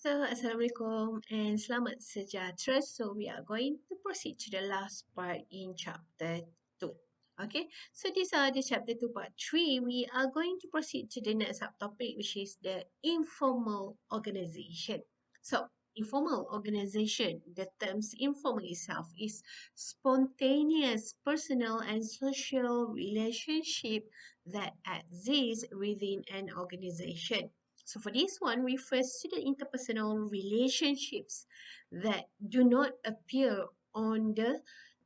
So, Assalamualaikum and Selamat Sejahtera. So, we are going to proceed to the last part in chapter 2. Okay, so these are the chapter 2 part 3. We are going to proceed to the next subtopic, which is the informal organization. So, informal organization, the terms informal itself is spontaneous personal and social relationship that exist within an organization. So for this one, refers to the interpersonal relationships that do not appear on the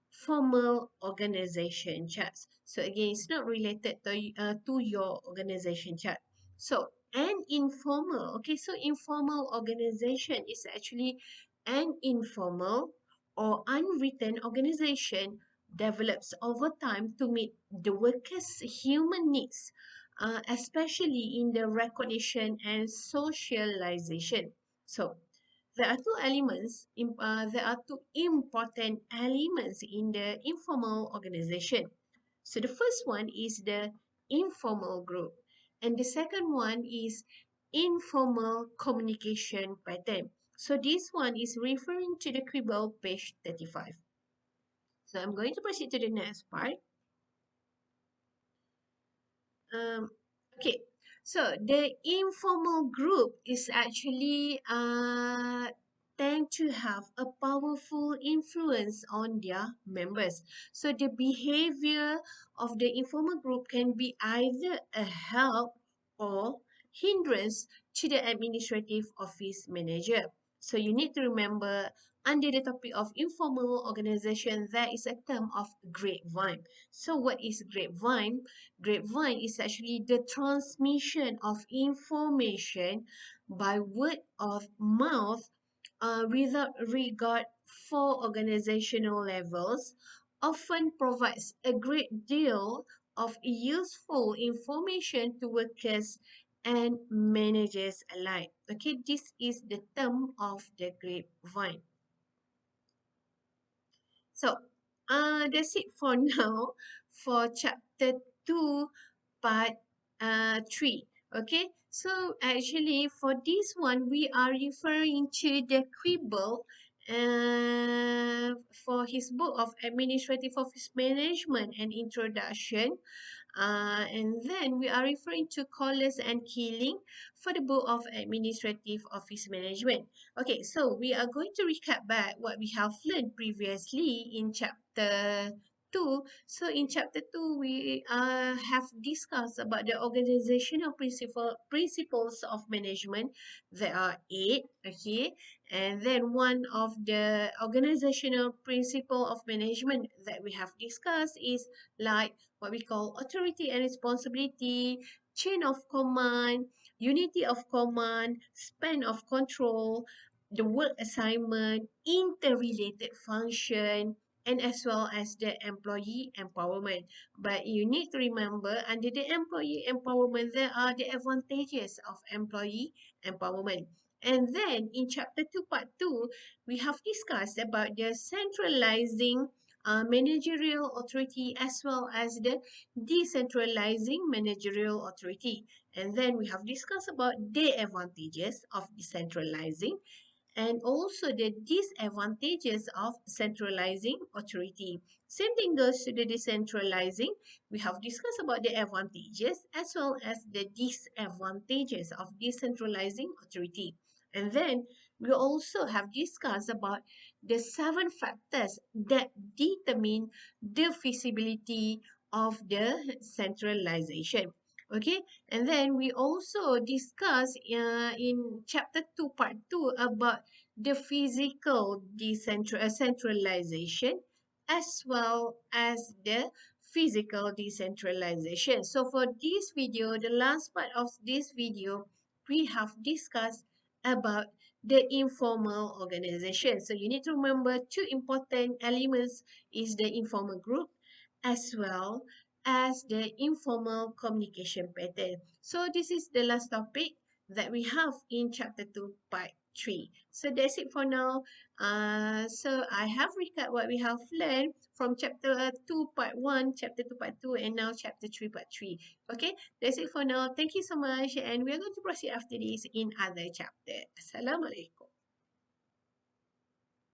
formal organization charts. So again, it's not related to your organization chart. So an informal, okay, so informal organization is actually an informal or unwritten organization develops over time to meet the workers' human needs, especially in the recognition and socialization. So there are two important elements in the informal organization. So the first one is the informal group, and the second one is informal communication pattern. So this one is referring to the Quibble page 35. So I'm going to proceed to the next part. Um, okay, so the informal group is actually tend to have a powerful influence on their members. So the behavior of the informal group can be either a help or hindrance to the administrative office manager. So you need to remember under the topic of informal organization, there is a term of grapevine. So what is grapevine? Grapevine is actually the transmission of information by word of mouth without regard for organizational levels, often provides a great deal of useful information to workers and managers alike. Okay, this is the term of the grapevine. So, that's it for now for chapter 2, part 3. Okay, so actually for this one, we are referring to the Quibble for his book of Administrative Office Management and Introduction. And then we are referring to Collis and Keeling for the book of Administrative Office Management. Okay, so we are going to recap back what we have learned previously in chapter 2. So in chapter 2, we have discussed about the organizational principles of management. There are 8, okay? And then one of the organizational principle of management that we have discussed is like what we call authority and responsibility, chain of command, unity of command, span of control, the work assignment, interrelated function, and as well as the employee empowerment. But you need to remember under the employee empowerment, there are the advantages of employee empowerment. And then in chapter 2, part 2, we have discussed about the centralizing managerial authority as well as the decentralizing managerial authority. And then we have discussed about the advantages of decentralizing and also the disadvantages of centralizing authority. Same thing goes to the decentralizing. We have discussed about the advantages as well as the disadvantages of decentralizing authority. And then we also have discussed about the 7 factors that determine the feasibility of the centralization. Okay, and then we also discuss in chapter 2, part 2 about the physical centralization as well as the physical decentralization. So for this video, the last part of this video, we have discussed about the informal organization. So you need to remember 2 important elements is the informal group as well as the informal communication pattern. So this is the last topic. that we have in chapter 2, part 3. So that's it for now. So I have recap what we have learned from chapter 2, part 1, chapter 2, part 2, and now chapter 3, part 3. Okay, that's it for now. Thank you so much. And we're going to proceed after this in other chapter. Assalamualaikum.